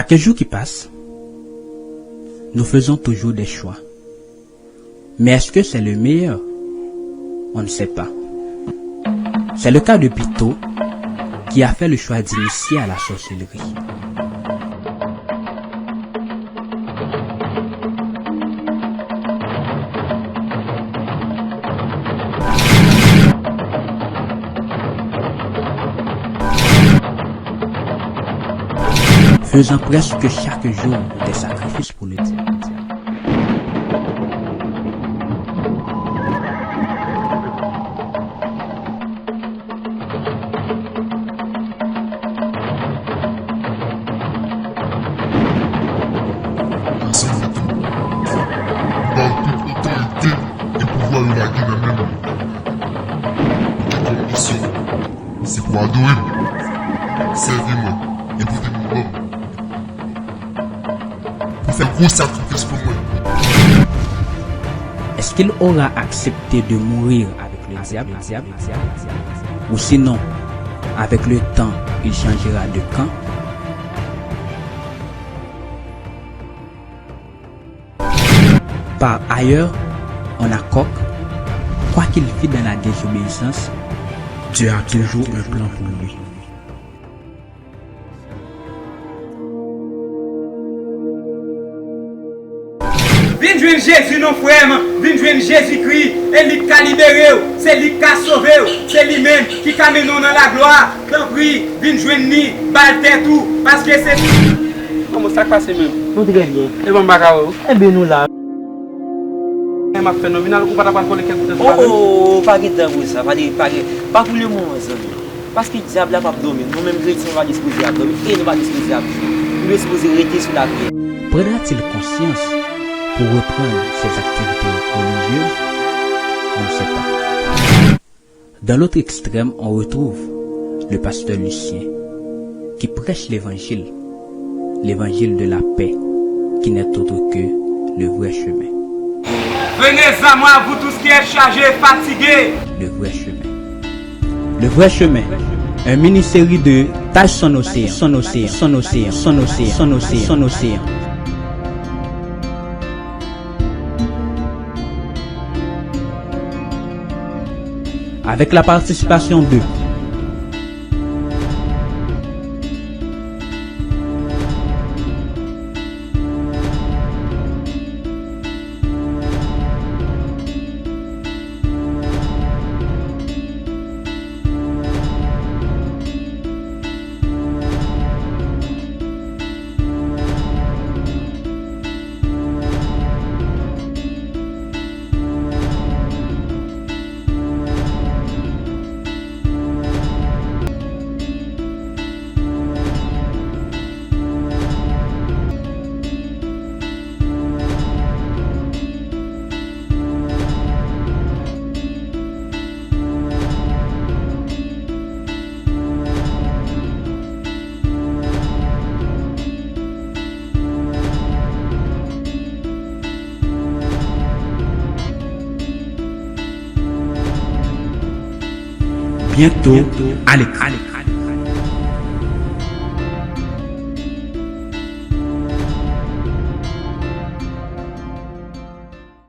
Chaque jour qui passe, nous faisons toujours des choix. Mais est-ce que c'est le meilleur? On ne sait pas. C'est le cas de Pito, qui a fait le choix d'initier à la sorcellerie. Faisant presque chaque jour des sacrifices pour le diable. C'est pour adorer, servir-moi et pour te mourir. Pour faire gros sacrifice pour moi. Est-ce qu'il aura accepté de mourir avec le diable? Ou sinon, avec le temps, il changera de camp? Par ailleurs, on a Coq, quoi qu'il fit dans la désobéissance, Dieu a toujours un plan pour lui. Viens joindre Jésus, nos frères, viens joindre Jésus-Christ, et lui qui a libéré, c'est lui qui a sauvé, c'est lui-même qui a mené dans la gloire. Donc oui, viens joindre lui, balle tout, parce que c'est... Comment ça passe même? Nous très bien. Et bon, Bakao? Eh bien, nous là. Ma phénoménal, vous ne pouvez pas parler quelque chose. Oh, pas de pour ça, pas pour le moment. Parce que le diable n'a pas dormi. Nous-mêmes, chrétiens, va disposer à dormir et nous va disposer à dormir. Nous sommes supposés rester sur la terre. Prendra-t-il conscience pour reprendre ses activités religieuses? On ne sait pas. Dans l'autre extrême, on retrouve le pasteur Lucien qui prêche l'évangile de la paix, qui n'est autre que le vrai chemin. Venez à moi, vous tous qui êtes chargés, fatigués. Le vrai chemin. Le vrai chemin. Un mini-série de Tâche son océan, son océan, son océan, son océan, son océan, son océan. Avec la participation de bientôt à l'écran.